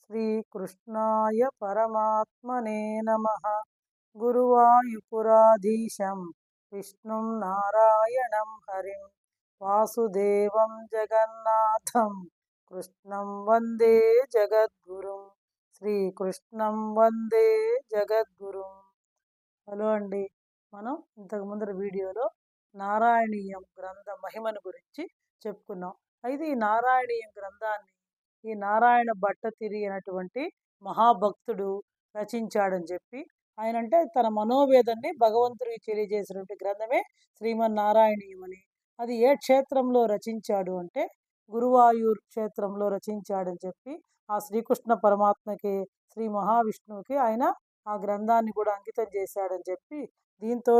శ్రీకృష్ణాయ పరమాత్మనే నమః. గురువాయూపురాధీశం విష్ణుం నారాయణం హరిం వాసుదేవం జగన్నాథం కృష్ణం వందే జగద్గురుం. శ్రీకృష్ణం వందే జగద్గురుం. హలో అండి. మనం ఇంతకు ముందర వీడియోలో నారాయణీయం గ్రంథ మహిమను గురించి చెప్పుకున్నాం. అయితే ఈ నారాయణీయం గ్రంథాన్ని ఈ నారాయణ భట్టతిరి అనేటువంటి మహాభక్తుడు రచించాడని చెప్పి, ఆయన అంటే తన మనోవేదాన్ని భగవంతుడికి తెలియజేసినటువంటి గ్రంథమే శ్రీమన్నారాయణీయం అని. అది ఏ క్షేత్రంలో రచించాడు అంటే గురువాయూర్ క్షేత్రంలో రచించాడని చెప్పి, ఆ శ్రీకృష్ణ పరమాత్మకి శ్రీ మహావిష్ణువుకి ఆయన ఆ గ్రంథాన్ని కూడా అంకితం చేశాడని చెప్పి, దీంతో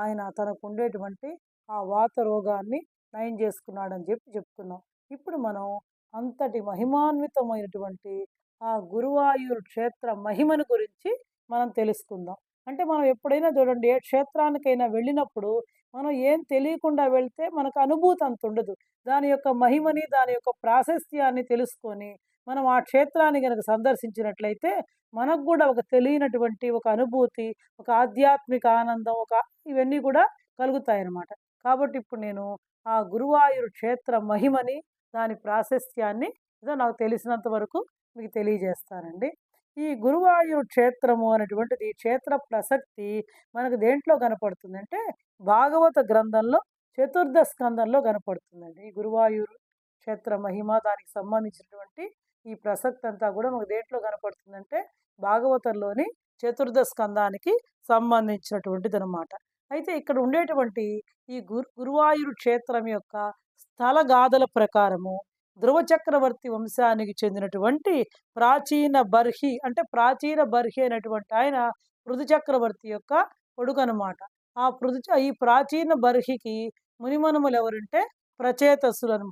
ఆయన తనకు ఉండేటువంటి ఆ వాత రోగాన్ని నయం చేసుకున్నాడని చెప్పి చెప్తున్నాం. ఇప్పుడు మనం అంతటి మహిమాన్వితమైనటువంటి ఆ గురువాయూర్ క్షేత్ర మహిమను గురించి మనం తెలుసుకుందాం. అంటే మనం ఎప్పుడైనా చూడండి, ఏ క్షేత్రానికైనా వెళ్ళినప్పుడు మనం ఏం తెలియకుండా వెళ్తే మనకు అనుభూతి అంత ఉండదు. దాని యొక్క మహిమని, దాని యొక్క ప్రాశస్త్యాన్ని తెలుసుకొని మనం ఆ క్షేత్రాన్ని కనుక సందర్శించినట్లయితే మనకు కూడా ఒక తెలియనటువంటి ఒక అనుభూతి, ఒక ఆధ్యాత్మిక ఆనందం, ఇవన్నీ కూడా కలుగుతాయన్నమాట. కాబట్టి ఇప్పుడు నేను ఆ గురువాయూర్ క్షేత్ర మహిమని, దాని ప్రాశస్త్యాన్ని ఏదో నాకు తెలిసినంత వరకు మీకు తెలియజేస్తానండి. ఈ గురువాయూర్ క్షేత్రము అనేటువంటిది, ఈ క్షేత్ర ప్రసక్తి మనకు దేంట్లో కనపడుతుందంటే భాగవత గ్రంథంలో చతుర్థ స్కందంలో కనపడుతుందండి. ఈ గురువాయూర్ క్షేత్ర మహిమ, దానికి సంబంధించినటువంటి ఈ ప్రసక్తి అంతా కూడా మనకు దేంట్లో కనపడుతుందంటే భాగవతంలోని చతుర్థ స్కందానికి సంబంధించినటువంటిది అనమాట. అయితే ఇక్కడ ఉండేటువంటి ఈ గురువాయూర్ క్షేత్రం యొక్క స్థల గాథల ప్రకారము ధ్రువ చక్రవర్తి వంశానికి చెందినటువంటి ప్రాచీన బర్హి అనేటువంటి ఆయన పృథు చక్రవర్తి యొక్క కొడుకు అనమాట. ఈ ప్రాచీన బర్హికి మునిమనుములు ఎవరంటే ప్రచేతసులను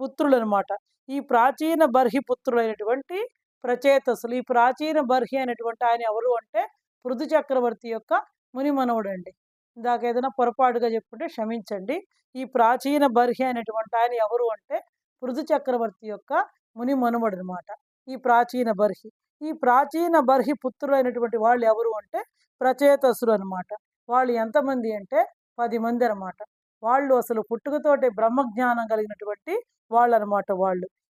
పుత్రులు అనమాట. ఈ ప్రాచీన బర్హి పుత్రులైనటువంటి ప్రచేతసులు. ఈ ప్రాచీన బర్హి అనేటువంటి ఆయన ఎవరు అంటే పృథు చక్రవర్తి యొక్క మునిమనవుడు అండి. ఇందాక ఏదైనా పొరపాటుగా చెప్పుంటే క్షమించండి. ఈ ప్రాచీన బర్హి అనేటువంటి ఆయన ఎవరు అంటే పృథు చక్రవర్తి యొక్క ముని మనుమడు అనమాట ఈ ప్రాచీన బర్హి. ఈ ప్రాచీన బర్హి పుత్రులైనటువంటి వాళ్ళు ఎవరు అంటే ప్రచేతసులు అనమాట. వాళ్ళు ఎంతమంది అంటే 10 మంది అనమాట. వాళ్ళు అసలు పుట్టుకతోటే బ్రహ్మజ్ఞానం కలిగినటువంటి వాళ్ళు అనమాట.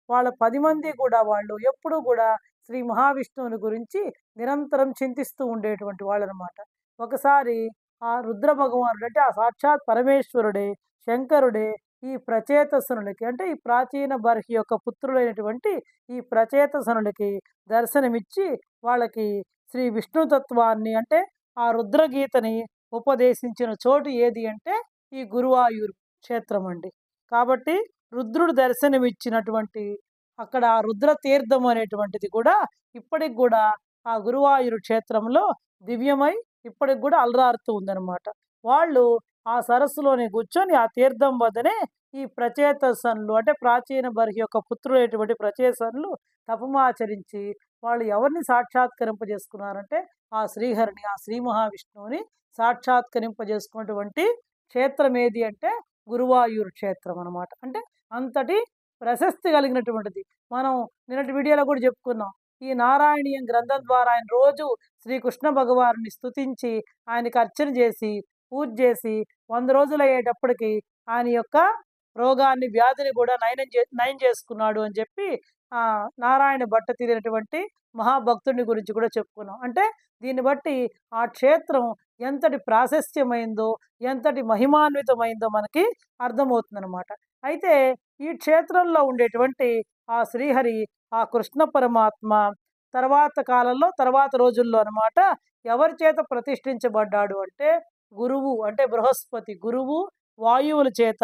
వాళ్ళ 10 మంది కూడా వాళ్ళు ఎప్పుడూ కూడా శ్రీ మహావిష్ణువుని గురించి నిరంతరం చింతిస్తూ ఉండేటువంటి వాళ్ళు అనమాట. ఒకసారి ఆ రుద్ర భగవానుడు అంటే ఆ సాక్షాత్ పరమేశ్వరుడే, శంకరుడే ఈ ప్రచేతసనులకి అంటే ఈ ప్రాచీన బర్హి యొక్క పుత్రులైనటువంటి ఈ ప్రచేతసనులకి దర్శనమిచ్చి వాళ్ళకి శ్రీ విష్ణుతత్వాన్ని అంటే ఆ రుద్రగీతని ఉపదేశించిన చోటు ఏది అంటే ఈ గురువాయూర్ క్షేత్రం అండి. కాబట్టి రుద్రుడు దర్శనమిచ్చినటువంటి అక్కడ ఆ రుద్ర తీర్థం అనేటువంటిది కూడా ఇప్పటికి కూడా ఆ గురువాయూర్ క్షేత్రంలో దివ్యమై ఇప్పటికి కూడా అలరారుతూ ఉందన్నమాట. వాళ్ళు ఆ సరస్సులోనే కూర్చొని ఆ తీర్థం వద్దనే ఈ ప్రచేతసనులు అంటే ప్రాచీన బర్హి యొక్క పుత్రులైనటువంటి ప్రచేతసనులు తపమాచరించి వాళ్ళు ఎవరిని సాక్షాత్కరింపజేసుకున్నారంటే ఆ శ్రీహరిని, ఆ శ్రీ మహావిష్ణువుని సాక్షాత్కరింపజేసుకున్నటువంటి క్షేత్రం ఏది అంటే గురువాయూర్ క్షేత్రం అనమాట. అంటే అంతటి ప్రశస్తి కలిగినటువంటిది. మనం నిన్నటి వీడియోలో కూడా చెప్పుకున్నాం. ఈ నారాయణీయం గ్రంథం ద్వారా ఆయన రోజు శ్రీకృష్ణ భగవాన్ని స్తుతించి ఆయనకి అర్చన చేసి పూజ చేసి 100 రోజులు అయ్యేటప్పటికి ఆయన యొక్క రోగాన్ని, వ్యాధిని కూడా నయం చేసుకున్నాడు అని చెప్పి నారాయణ భట్ట తీరినటువంటి మహాభక్తుడిని గురించి కూడా చెప్పుకున్నాం. అంటే దీన్ని బట్టి ఆ క్షేత్రం ఎంతటి ప్రాశస్త్యమైందో, ఎంతటి మహిమాన్వితమైందో మనకి అర్థమవుతుందన్నమాట. అయితే ఈ క్షేత్రంలో ఉండేటువంటి ఆ శ్రీహరి, ఆ కృష్ణ పరమాత్మ తర్వాత కాలంలో, తర్వాత రోజుల్లో అనమాట ఎవరి చేత ప్రతిష్ఠించబడ్డాడు అంటే గురువు అంటే బృహస్పతి గురువు వాయువుల చేత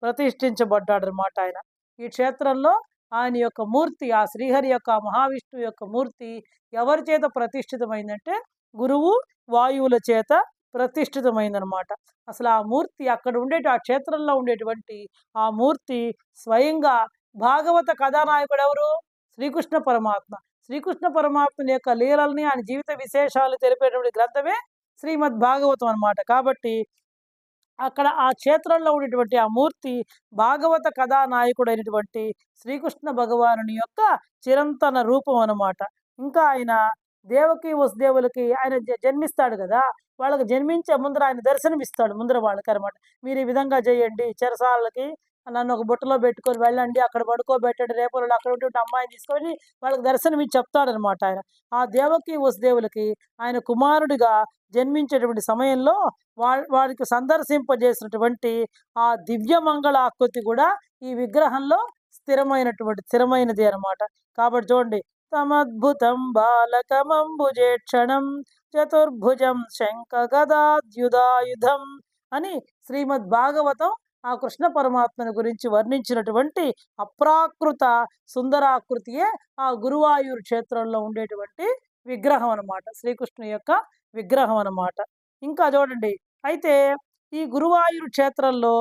ప్రతిష్ఠించబడ్డాడు అనమాట ఆయన. ఈ క్షేత్రంలో ఆయన యొక్క మూర్తి, ఆ శ్రీహరి యొక్క మహావిష్ణువు యొక్క మూర్తి ఎవరి చేత ప్రతిష్ఠితమైందంటే గురువు వాయువుల చేత ప్రతిష్ఠితమైందనమాట. అసలు ఆ మూర్తి అక్కడ ఆ క్షేత్రంలో ఉండేటువంటి ఆ మూర్తి స్వయంగా భాగవత కథానాయకుడు ఎవరు? శ్రీకృష్ణ పరమాత్మ. శ్రీకృష్ణ పరమాత్మ యొక్క లీలల్ని, ఆయన జీవిత విశేషాలు తెలిపేటువంటి గ్రంథమే శ్రీమద్ భాగవతం అనమాట. కాబట్టి అక్కడ ఆ క్షేత్రంలో ఉండేటువంటి ఆ మూర్తి భాగవత కథానాయకుడైనటువంటి శ్రీకృష్ణ భగవానుని యొక్క చిరంతన రూపం అన్నమాట. ఇంకా ఆయన దేవకి వసుదేవులకి ఆయన జన్మిస్తాడు కదా! వాళ్ళకి జన్మించే ముందర ఆయన దర్శనమిస్తాడు ముందర వాళ్ళకనమాట. మీరు ఈ విధంగా చేయండి, చెరసాలకి నన్ను ఒక బుట్టలో పెట్టుకొని వెళ్ళండి, అక్కడ పడుకోబెట్టండి, రేపటి అక్కడ ఉండేటువంటి అమ్మాయిని తీసుకొని వాళ్ళకి దర్శనమిచ్చి చెప్తాడనమాట ఆయన. ఆ దేవకి వసుదేవులకి ఆయన కుమారుడిగా జన్మించేటువంటి సమయంలో వారికి సందర్శింపజేసినటువంటి ఆ దివ్యమంగళ ఆకృతి కూడా ఈ విగ్రహంలో స్థిరమైనది అనమాట. కాబట్టి చూడండి, తమద్భుతం బాలకమంబుజేక్షణం చతుర్భుజం శంఖ గదాద్యుధాయుధం అని శ్రీమద్ భాగవతం ఆ కృష్ణ పరమాత్మని గురించి వర్ణించినటువంటి అప్రాకృత సుందరాకృతియే ఆ గురువాయూరు క్షేత్రంలో ఉండేటువంటి విగ్రహం అనమాట, శ్రీకృష్ణు యొక్క విగ్రహం అనమాట. ఇంకా చూడండి, అయితే ఈ గురువాయూరు క్షేత్రంలో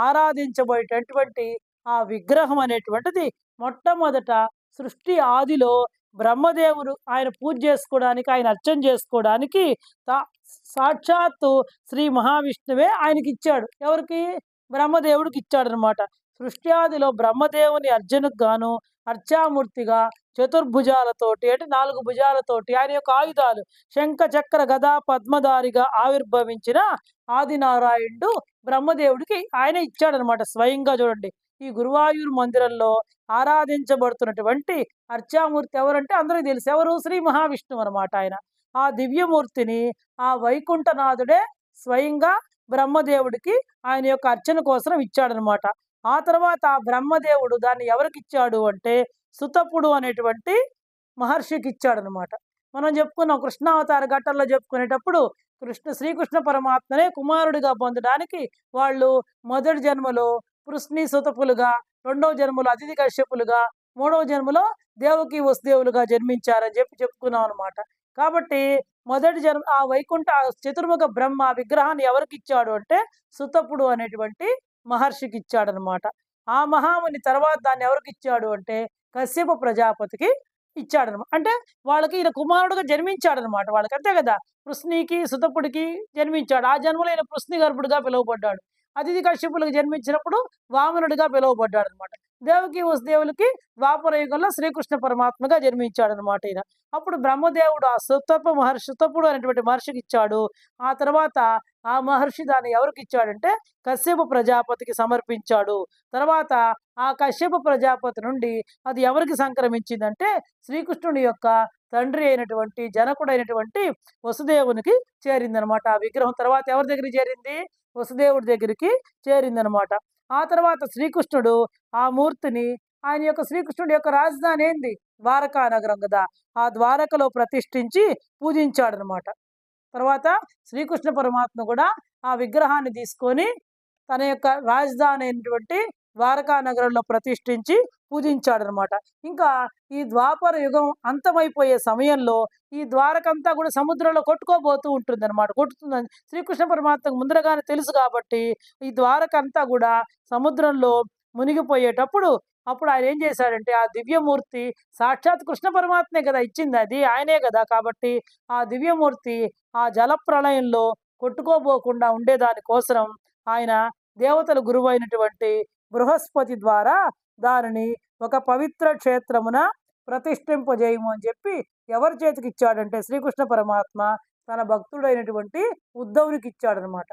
ఆరాధించబోయేటటువంటి ఆ విగ్రహం అనేటువంటిది మొట్టమొదట సృష్టి ఆదిలో బ్రహ్మదేవుడు ఆయన పూజ చేసుకోవడానికి, ఆయన అర్చన చేసుకోవడానికి సాక్షాత్తు శ్రీ మహావిష్ణువే ఆయనకి ఇచ్చాడు. ఎవరికి? బ్రహ్మదేవుడికి ఇచ్చాడనమాట. సృష్టి ఆదిలో బ్రహ్మదేవుని అర్చనకు గాను అర్చామూర్తిగా చతుర్భుజాలతోటి, అంటే 4 భుజాలతోటి, ఆయన యొక్క ఆయుధాలు శంఖ చక్ర గదా పద్మధారిగా ఆవిర్భవించిన ఆదినారాయణుడు బ్రహ్మదేవుడికి ఆయన ఇచ్చాడనమాట స్వయంగా. చూడండి, ఈ గురువాయూరు మందిరంలో ఆరాధించబడుతున్నటువంటి అర్చామూర్తి ఎవరంటే అందరికీ తెలుసు, ఎవరు? శ్రీ మహావిష్ణువు అనమాట. ఆయన ఆ దివ్యమూర్తిని ఆ వైకుంఠనాథుడే స్వయంగా బ్రహ్మదేవుడికి ఆయన యొక్క అర్చన కోసం ఇచ్చాడనమాట. ఆ తర్వాత బ్రహ్మదేవుడు దాన్ని ఎవరికి ఇచ్చాడు అంటే సుతపుడు అనేటువంటి మహర్షికి ఇచ్చాడనమాట. మనం చెప్పుకున్నాం కృష్ణావతార ఘట్టంలో చెప్పుకునేటప్పుడు శ్రీకృష్ణ పరమాత్మనే కుమారుడిగా పొందడానికి వాళ్ళు మొదటి జన్మలో పృష్ణి సుతపులుగా, రెండవ జన్మలో అతిథి కశ్యపులుగా, మూడవ జన్మలో దేవకి వసుదేవులుగా జన్మించారని చెప్పుకున్నాం అనమాట. కాబట్టి మొదటి జన్మ ఆ వైకుంఠ చతుర్ముఖ బ్రహ్మ విగ్రహాన్ని ఎవరికి ఇచ్చాడు అంటే సుతపుడు అనేటువంటి మహర్షికి ఇచ్చాడనమాట. ఆ మహాముని తర్వాత దాన్ని ఎవరికి ఇచ్చాడు అంటే కశ్యప ప్రజాపతికి ఇచ్చాడనమాట. అంటే వాళ్ళకి ఈయన కుమారుడుగా జన్మించాడనమాట. వాళ్ళకి అంతే కదా, పృష్ణికి సుతపుడికి జన్మించాడు. ఆ జన్మలో ఈయన పృష్ణి గర్భుడిగా పిలువబడ్డాడు. అతిథి కశ్యపులకు జన్మించినప్పుడు వామనుడిగా పిలువబడ్డాడు అనమాట. దేవకి వసుదేవులకి ద్వాపర యుగంలో శ్రీకృష్ణ పరమాత్మగా జన్మించాడనమాట ఈయన. అప్పుడు బ్రహ్మదేవుడు ఆ సుతపుడు అనేటువంటి మహర్షికి ఇచ్చాడు. ఆ తర్వాత ఆ మహర్షి దాన్ని ఎవరికి ఇచ్చాడంటే కశ్యప ప్రజాపతికి సమర్పించాడు. తర్వాత ఆ కశ్యప ప్రజాపతి నుండి అది ఎవరికి సంక్రమించిందంటే శ్రీకృష్ణుని యొక్క తండ్రి అయినటువంటి జనకుడైనటువంటి వసుదేవునికి చేరిందనమాట. ఆ విగ్రహం తర్వాత ఎవరి దగ్గరికి చేరింది? వసుదేవుడి దగ్గరికి చేరిందనమాట. ఆ తర్వాత శ్రీకృష్ణుడు ఆ మూర్తిని, ఆయన యొక్క శ్రీకృష్ణుడి యొక్క రాజధాని ఏంది? ద్వారకా నగరం కదా, ఆ ద్వారకలో ప్రతిష్ఠించి పూజించాడనమాట. తర్వాత శ్రీకృష్ణ పరమాత్మ కూడా ఆ విగ్రహాన్ని తీసుకొని తన యొక్క రాజధాని అయినటువంటి ద్వారకా నగరంలో ప్రతిష్ఠించి పూజించాడనమాట. ఇంకా ఈ ద్వాపర యుగం అంతమైపోయే సమయంలో ఈ ద్వారకంతా కూడా సముద్రంలో కొట్టుకోబోతూ ఉంటుందన్నమాట. కొట్టుతుందని శ్రీకృష్ణ పరమాత్మకు ముందరగానే తెలుసు కాబట్టి ఈ ద్వారకంతా కూడా సముద్రంలో మునిగిపోయేటప్పుడు అప్పుడు ఆయన ఏం చేశాడంటే ఆ దివ్యమూర్తి సాక్షాత్ కృష్ణ పరమాత్మే కదా ఇచ్చింది, అది ఆయనే కదా. కాబట్టి ఆ దివ్యమూర్తి ఆ జల ప్రళయంలో కొట్టుకోబోకుండా ఉండేదాని కోసం ఆయన దేవతల గురువు అయినటువంటి బృహస్పతి ద్వారా దానిని ఒక పవిత్ర క్షేత్రమున ప్రతిష్ఠింపజేయము అని చెప్పి ఎవరి చేతికి ఇచ్చాడంటే శ్రీకృష్ణ పరమాత్మ తన భక్తుడైనటువంటి ఉద్ధవునికి ఇచ్చాడనమాట.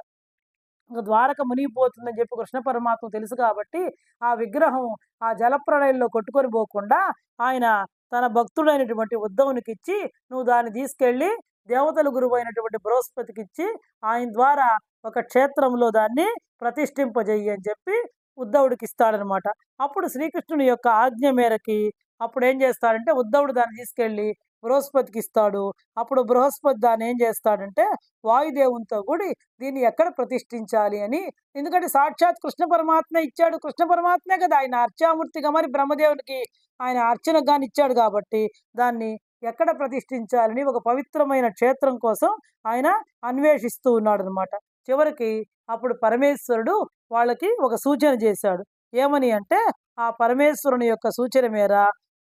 ద్వారక మునిగిపోతుందని చెప్పి కృష్ణ పరమాత్మ తెలుసు కాబట్టి ఆ విగ్రహం ఆ జలప్రళయంలో కొట్టుకొని పోకుండా ఆయన తన భక్తుడైనటువంటి ఉద్ధవునికి ఇచ్చి, నువ్వు దాన్ని తీసుకెళ్ళి దేవతల గురువు అయినటువంటి బృహస్పతికి ఇచ్చి ఆయన ద్వారా ఒక క్షేత్రంలో దాన్ని ప్రతిష్ఠింపజేయి అని చెప్పి ఉద్ధవుడికి ఇస్తాడనమాట. అప్పుడు శ్రీకృష్ణుని యొక్క ఆజ్ఞ మేరకి అప్పుడు ఏం చేస్తాడంటే ఉద్ధవుడు దాన్ని తీసుకెళ్ళి బృహస్పతికి ఇస్తాడు. అప్పుడు బృహస్పతి దాన్ని ఏం చేస్తాడంటే వాయుదేవునితో కూడి దీన్ని ఎక్కడ ప్రతిష్ఠించాలి అని, ఎందుకంటే సాక్షాత్ కృష్ణ పరమాత్మ ఇచ్చాడు, కృష్ణ పరమాత్మే కదా ఆయన అర్చామూర్తిగా మరి బ్రహ్మదేవునికి ఆయన అర్చనకు కానీ ఇచ్చాడు కాబట్టి దాన్ని ఎక్కడ ప్రతిష్ఠించాలని ఒక పవిత్రమైన క్షేత్రం కోసం ఆయన అన్వేషిస్తూ ఉన్నాడు అనమాట. చివరికి అప్పుడు పరమేశ్వరుడు వాళ్ళకి ఒక సూచన చేశాడు. ఏమని అంటే ఆ పరమేశ్వరుని యొక్క సూచన మేర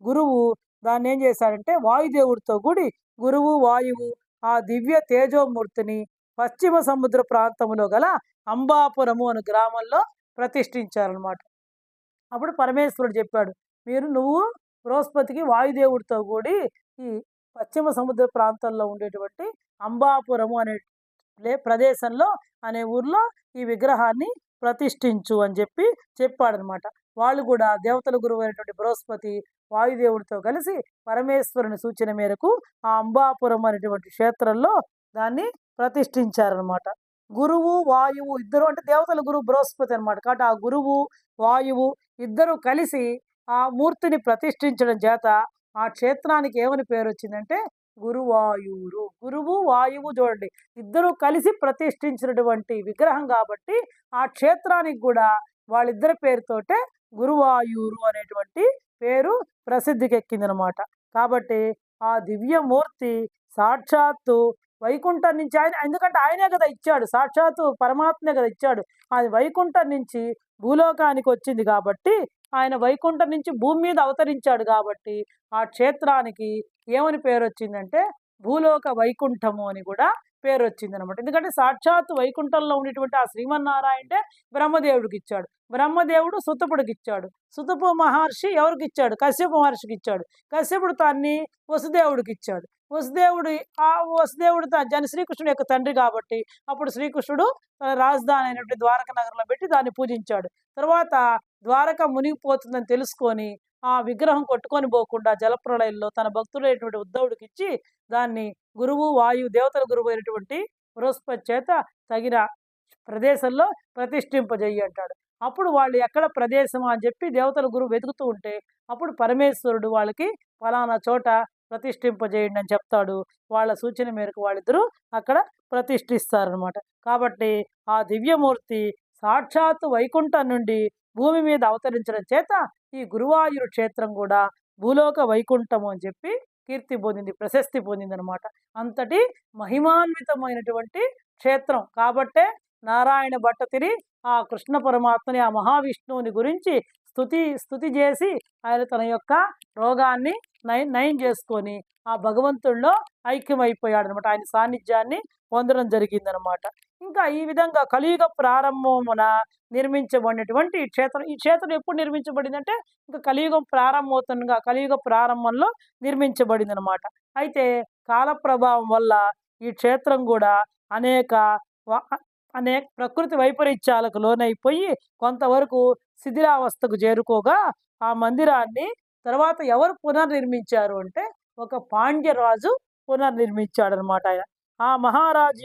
గురువు దాన్ని ఏం చేశాడంటే వాయుదేవుడితో కూడి గురువు వాయువు ఆ దివ్య తేజోమూర్తిని పశ్చిమ సముద్ర ప్రాంతంలో గల అంబాపురము అనే గ్రామంలో ప్రతిష్ఠించారనమాట. అప్పుడు పరమేశ్వరుడు చెప్పాడు, నువ్వు బృహస్పతికి వాయుదేవుడితో కూడి ఈ పశ్చిమ సముద్ర ప్రాంతంలో ఉండేటువంటి అంబాపురము అనే ప్రదేశంలో అనే ఊర్లో ఈ విగ్రహాన్ని ప్రతిష్ఠించు అని చెప్పాడనమాట. వాళ్ళు కూడా దేవతల గురువు అయినటువంటి బృహస్పతి వాయుదేవుడితో కలిసి పరమేశ్వరుని సూచన మేరకు ఆ అంబాపురం అనేటువంటి క్షేత్రంలో దాన్ని ప్రతిష్ఠించారనమాట. గురువు వాయువు ఇద్దరు, అంటే దేవతల గురువు బృహస్పతి అనమాట. కాబట్టి ఆ గురువు వాయువు ఇద్దరు కలిసి ఆ మూర్తిని ప్రతిష్ఠించడం చేత ఆ క్షేత్రానికి ఏమని పేరు వచ్చిందంటే గురువాయూరు. గురువు వాయువు చూడండి, ఇద్దరు కలిసి ప్రతిష్ఠించినటువంటి విగ్రహం కాబట్టి ఆ క్షేత్రానికి కూడా వాళ్ళిద్దరి పేరుతోటే గురువాయూరు అనేటువంటి పేరు ప్రసిద్ధికి ఎక్కిందనమాట. కాబట్టి ఆ దివ్యమూర్తి సాక్షాత్తు వైకుంఠం నుంచి ఎందుకంటే ఆయనే కదా ఇచ్చాడు, సాక్షాత్తు పరమాత్మే కదా ఇచ్చాడు. అది వైకుంఠం నుంచి భూలోకానికి వచ్చింది కాబట్టి, ఆయన వైకుంఠం నుంచి భూమి మీద అవతరించాడు కాబట్టి ఆ క్షేత్రానికి ఏమని పేరు వచ్చిందంటే భూలోక వైకుంఠము అని కూడా పేరు వచ్చింది అనమాట. ఎందుకంటే సాక్షాత్ వైకుంఠంలో ఉండేటువంటి ఆ శ్రీమన్నారాయణే బ్రహ్మదేవుడికి ఇచ్చాడు, బ్రహ్మదేవుడు సుతపుడికి ఇచ్చాడు, సుతపు మహర్షి ఎవరికి ఇచ్చాడు, కశ్యప మహర్షికి ఇచ్చాడు, కశ్యపుడు తాన్ని వసుదేవుడికి ఇచ్చాడు, వసుదేవుడు జన శ్రీకృష్ణుడు యొక్క తండ్రి కాబట్టి అప్పుడు శ్రీకృష్ణుడు రాజధాని అయినటువంటి ద్వారక నగరంలో పెట్టి దాన్ని పూజించాడు. తర్వాత ద్వారక మునిగిపోతుందని తెలుసుకొని ఆ విగ్రహం కొట్టుకొని పోకుండా జలప్రళయంలో తన భక్తుడైనటువంటి ఉద్ధవుడికి ఇచ్చి దాన్ని గురువు వాయు దేవతల గురువు అయినటువంటి బృహస్పతి చేత తగిన ప్రదేశంలో ప్రతిష్ఠింపజేయి అంటాడు. అప్పుడు వాళ్ళు ఎక్కడ ప్రదేశం అని చెప్పి దేవతల గురువు వెతుకుతూ ఉంటే అప్పుడు పరమేశ్వరుడు వాళ్ళకి ఫలానా చోట ప్రతిష్ఠింపజేయండి అని చెప్తాడు. వాళ్ళ సూచన మేరకు వాళ్ళిద్దరూ అక్కడ ప్రతిష్ఠిస్తారనమాట. కాబట్టి ఆ దివ్యమూర్తి సాక్షాత్తు వైకుంఠం నుండి భూమి మీద అవతరించడం చేత ఈ గురువాయూరు క్షేత్రం కూడా భూలోక వైకుంఠము అని చెప్పి కీర్తి పొందింది, ప్రశస్తి పొందింది అనమాట. అంతటి మహిమాన్వితమైనటువంటి క్షేత్రం కాబట్టే నారాయణ భట్టతిరి ఆ కృష్ణ పరమాత్మని ఆ మహావిష్ణువుని గురించి స్తుతి చేసి ఆయన తన యొక్క రోగాన్ని నయం చేసుకొని ఆ భగవంతుడిలో ఐక్యమైపోయాడు అనమాట. ఆయన సాన్నిధ్యాన్ని పొందడం జరిగిందనమాట. ఇంకా ఈ విధంగా కలియుగ ప్రారంభమున నిర్మించబడినటువంటి ఈ క్షేత్రం ఎప్పుడు నిర్మించబడిందంటే ఇంకా కలియుగం ప్రారంభమవుతుండగా కలియుగ ప్రారంభంలో నిర్మించబడింది అనమాట. అయితే కాల ప్రభావం వల్ల ఈ క్షేత్రం కూడా అనేక ప్రకృతి వైపరీత్యాలకు లోనైపోయి కొంతవరకు శిథిలావస్థకు చేరుకోగా ఆ మందిరాన్ని తర్వాత ఎవరు పునర్నిర్మించారు అంటే ఒక పాండ్యరాజు పునర్నిర్మించాడు అనమాట. ఆయన ఆ మహారాజు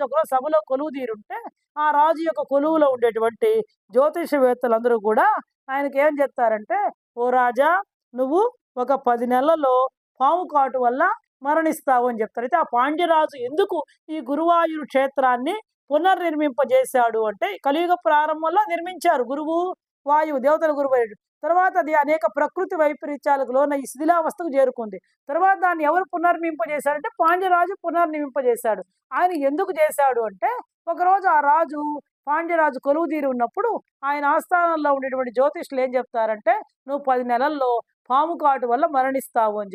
ఒకరోజు సభలో కొలువు తీరుంటే ఆ రాజు యొక్క కొలువులో ఉండేటువంటి జ్యోతిషవేత్తలందరూ కూడా ఆయనకి ఏం చెప్తారంటే, ఓ రాజా, నువ్వు ఒక 10 నెలల్లో పాము కాటు వల్ల మరణిస్తావు అని చెప్తారు. అయితే ఆ పాండ్యరాజు ఎందుకు ఈ గురువాయూరు క్షేత్రాన్ని పునర్నిర్మింపజేశాడు అంటే కలియుగ ప్రారంభంలో నిర్మించారు గురువు వాయువు దేవతల గురువు. తర్వాత అది అనేక ప్రకృతి వైపరీత్యాలకు లోన ఈ శిథిలావస్థకు చేరుకుంది. తర్వాత దాన్ని ఎవరు పునర్నింపజేశారంటే పాండ్యరాజు పునర్నింపజేశాడు. ఆయన ఎందుకు చేశాడు అంటే ఒకరోజు ఆ రాజు పాండ్యరాజు కొలువు తీరి ఉన్నప్పుడు ఆయన ఆస్థానంలో ఉండేటువంటి జ్యోతిష్యులు ఏం చెప్తారంటే, నువ్వు 10 నెలల్లో పాము కాటు వల్ల మరణిస్తావు అని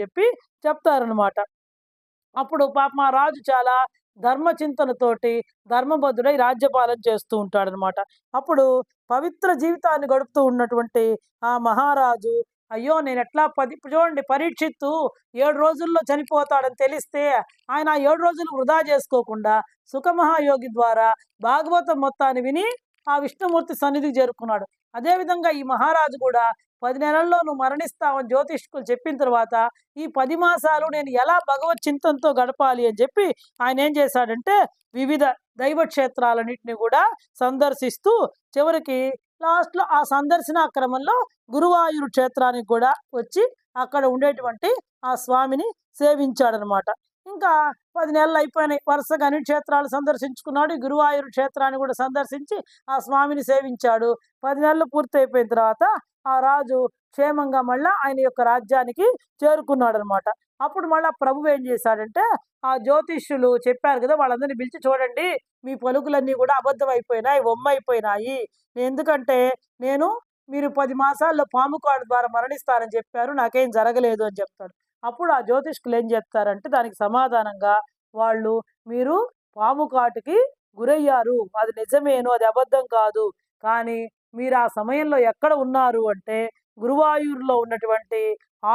చెప్తారనమాట. అప్పుడు పాపం ఆ రాజు చాలా ధర్మచింతనతోటి ధర్మబద్ధుడై రాజ్యపాలన చేస్తూ ఉంటాడనమాట. అప్పుడు పవిత్ర జీవితాన్ని గడుపుతూ ఉన్నటువంటి ఆ మహారాజు, అయ్యో నేను ఎట్లా ఇప్పుడు చూడండి, పరీక్షిత్తు 7 రోజుల్లో చనిపోతాడని తెలిస్తే ఆయన ఆ 7 రోజులు వృధా చేసుకోకుండా సుఖమహాయోగి ద్వారా భాగవతం మొత్తాన్ని విని ఆ విష్ణుమూర్తి సన్నిధికి చేరుకున్నాడు. అదేవిధంగా ఈ మహారాజు కూడా 10 నెలల్లో నువ్వు మరణిస్తావని జ్యోతిష్కులు చెప్పిన తర్వాత ఈ 10 మాసాలు నేను ఎలా భగవత్ చింతనతో గడపాలి అని చెప్పి ఆయన ఏం చేశాడంటే వివిధ దైవ క్షేత్రాలన్నింటినీ కూడా సందర్శిస్తూ చివరికి లాస్ట్లో ఆ సందర్శన క్రమంలో గురువాయూరు క్షేత్రానికి కూడా వచ్చి అక్కడ ఉండేటువంటి ఆ స్వామిని సేవించాడనమాట. ఇంకా 10 నెలలు అయిపోయినాయి, వరుసగా అన్ని క్షేత్రాలు సందర్శించుకున్నాడు. గురువాయూరు క్షేత్రాన్ని కూడా సందర్శించి ఆ స్వామిని సేవించాడు. 10 నెలలు పూర్తి అయిపోయిన తర్వాత ఆ రాజు క్షేమంగా మళ్ళా ఆయన యొక్క రాజ్యానికి చేరుకున్నాడు అనమాట. అప్పుడు మళ్ళా ప్రభు ఏం చేశాడంటే ఆ జ్యోతిష్యులు చెప్పారు కదా, వాళ్ళందరినీ పిలిచి, చూడండి మీ పలుకులన్నీ కూడా అబద్ధం అయిపోయినాయి, అయిపోయినాయి. ఎందుకంటే మీరు 10 మాసాల్లో పాము కాటు ద్వారా మరణిస్తారని చెప్పారు, నాకేం జరగలేదు అని చెప్తాడు. అప్పుడు ఆ జ్యోతిష్కులు ఏం చెప్తారంటే దానికి సమాధానంగా వాళ్ళు, మీరు పాము కాటుకి గురయ్యారు. అది నిజమేను, అది అబద్ధం కాదు. కానీ మీరు ఆ సమయంలో ఎక్కడ ఉన్నారు అంటే, గురువాయూరులో ఉన్నటువంటి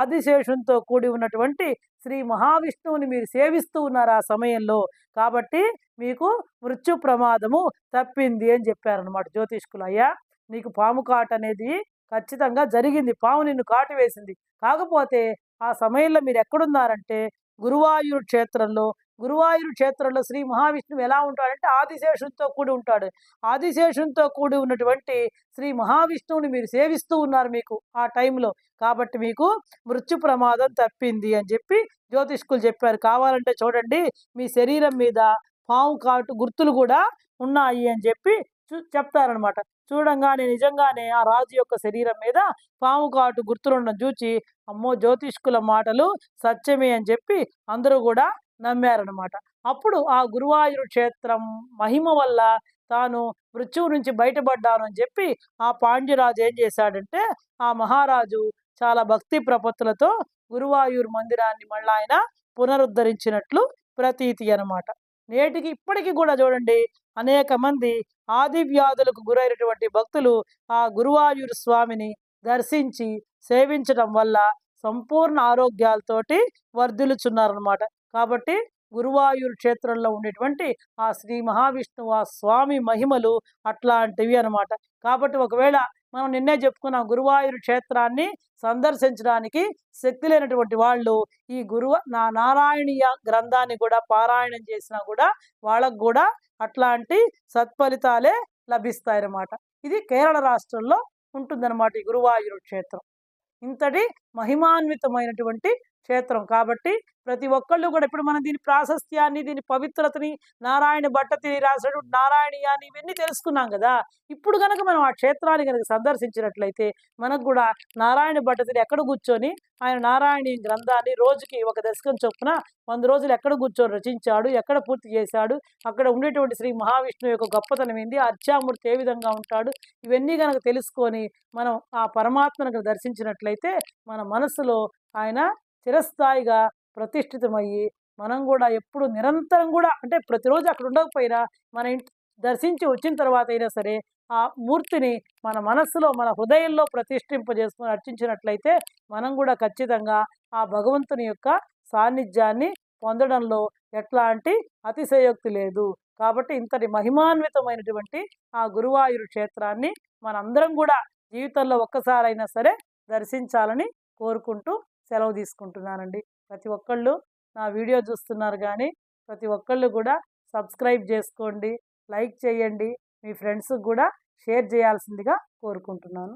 ఆదిశేషునితో కూడి ఉన్నటువంటి శ్రీ మహావిష్ణువుని మీరు సేవిస్తూ ఉన్నారు ఆ సమయంలో. కాబట్టి మీకు మృత్యు ప్రమాదము తప్పింది అని చెప్పారనమాట జ్యోతిష్కులు. అయ్యా, నీకు పాము కాటు అనేది ఖచ్చితంగా జరిగింది. పాము నిన్ను కాటు వేసింది. కాకపోతే ఆ సమయంలో మీరు ఎక్కడున్నారంటే గురువాయూరు క్షేత్రంలో. గురువాయూరు క్షేత్రంలో శ్రీ మహావిష్ణువు ఎలా ఉంటాడంటే ఆదిశేషునితో కూడి ఉంటాడు. ఆదిశేషునితో కూడి ఉన్నటువంటి శ్రీ మహావిష్ణువుని మీరు సేవిస్తూ ఉన్నారు మీకు ఆ టైంలో. కాబట్టి మీకు మృత్యు ప్రమాదం తప్పింది అని చెప్పి జ్యోతిష్కులు చెప్పారు. కావాలంటే చూడండి, మీ శరీరం మీద పాము కాటు గుర్తులు కూడా ఉన్నాయి అని చెప్పి చెప్తారనమాట. చూడంగానే నిజంగానే ఆ రాజు యొక్క శరీరం మీద పాము కాటు గుర్తులుండడం చూచి, అమ్మో, జ్యోతిష్కుల మాటలు సత్యమే అని చెప్పి అందరూ కూడా నమ్మారనమాట. అప్పుడు ఆ గురువాయూరు క్షేత్రం మహిమ వల్ల తాను మృత్యువు నుంచి బయటపడ్డాను అని చెప్పి ఆ పాండ్యరాజు ఏం చేశాడంటే, ఆ మహారాజు చాలా భక్తి ప్రపత్తులతో గురువాయూరు మందిరాన్ని మళ్ళీ ఆయన పునరుద్ధరించినట్లు ప్రతీతి అనమాట. నేటికి ఇప్పటికీ కూడా చూడండి, అనేక మంది ఆది వ్యాధులకు గురైనటువంటి భక్తులు ఆ గురువాయూరు స్వామిని దర్శించి సేవించడం వల్ల సంపూర్ణ ఆరోగ్యాలతోటి వర్ధిల్లుచున్నారనమాట. కాబట్టి గురువాయూరు క్షేత్రంలో ఉండేటువంటి ఆ శ్రీ మహావిష్ణువు ఆ స్వామి మహిమలు అట్లాంటివి అనమాట. కాబట్టి ఒకవేళ మనం నిన్నే చెప్పుకున్నాం, గురువాయూరు క్షేత్రాన్ని సందర్శించడానికి శక్తి లేనటువంటి వాళ్ళు ఈ నారాయణీయ గ్రంథాన్ని కూడా పారాయణం చేసినా కూడా వాళ్ళకు కూడా అట్లాంటి సత్ఫలితాలే లభిస్తాయన్నమాట. ఇది కేరళ రాష్ట్రంలో ఉంటుందన్నమాట ఈ గురువాయూరు క్షేత్రం. ఇంతటి మహిమాన్వితమైనటువంటి క్షేత్రం. కాబట్టి ప్రతి ఒక్కళ్ళు కూడా ఇప్పుడు మనం దీని ప్రాశస్త్యాన్ని, దీని పవిత్రతని, నారాయణ భట్టతిని రాసినటువంటి నారాయణీయాన్ని ఇవన్నీ తెలుసుకున్నాం కదా. ఇప్పుడు కనుక మనం ఆ క్షేత్రాన్ని కనుక సందర్శించినట్లయితే మనకు కూడా నారాయణ భట్టతిని ఎక్కడ కూర్చొని ఆయన నారాయణీయ గ్రంథాన్ని రోజుకి ఒక దశకం చొప్పున 100 రోజులు ఎక్కడ కూర్చొని రచించాడు, ఎక్కడ పూర్తి చేశాడు, అక్కడ ఉండేటువంటి శ్రీ మహావిష్ణువు యొక్క గొప్పతనం ఏంది, అర్చామూర్తి ఏ విధంగా ఉంటాడు, ఇవన్నీ కనుక తెలుసుకొని మనం ఆ పరమాత్మను దర్శించినట్లయితే మన మనసులో ఆయన చిరస్థాయిగా ప్రతిష్ఠితమయ్యి మనం కూడా ఎప్పుడు నిరంతరం కూడా, అంటే ప్రతిరోజు అక్కడ ఉండకపోయినా మన ఇంటి దర్శించి వచ్చిన తర్వాత అయినా సరే ఆ మూర్తిని మన మనస్సులో, మన హృదయంలో ప్రతిష్ఠింపజేసుకొని అర్చించినట్లయితే మనం కూడా ఖచ్చితంగా ఆ భగవంతుని యొక్క సాన్నిధ్యాన్ని పొందడంలో ఎట్లాంటి అతిశయోక్తి లేదు. కాబట్టి ఇంతటి మహిమాన్వితమైనటువంటి ఆ గురువాయూరు క్షేత్రాన్ని మనందరం కూడా జీవితంలో ఒక్కసారైనా సరే దర్శించాలని కోరుకుంటూ సెలవు తీసుకుంటున్నానండి. ప్రతి ఒక్కళ్ళు నా వీడియో చూస్తున్నారు కానీ ప్రతి ఒక్కళ్ళు కూడా సబ్స్క్రైబ్ చేసుకోండి, లైక్ చేయండి, మీ ఫ్రెండ్స్కి కూడా షేర్ చేయాల్సిందిగా కోరుకుంటున్నాను.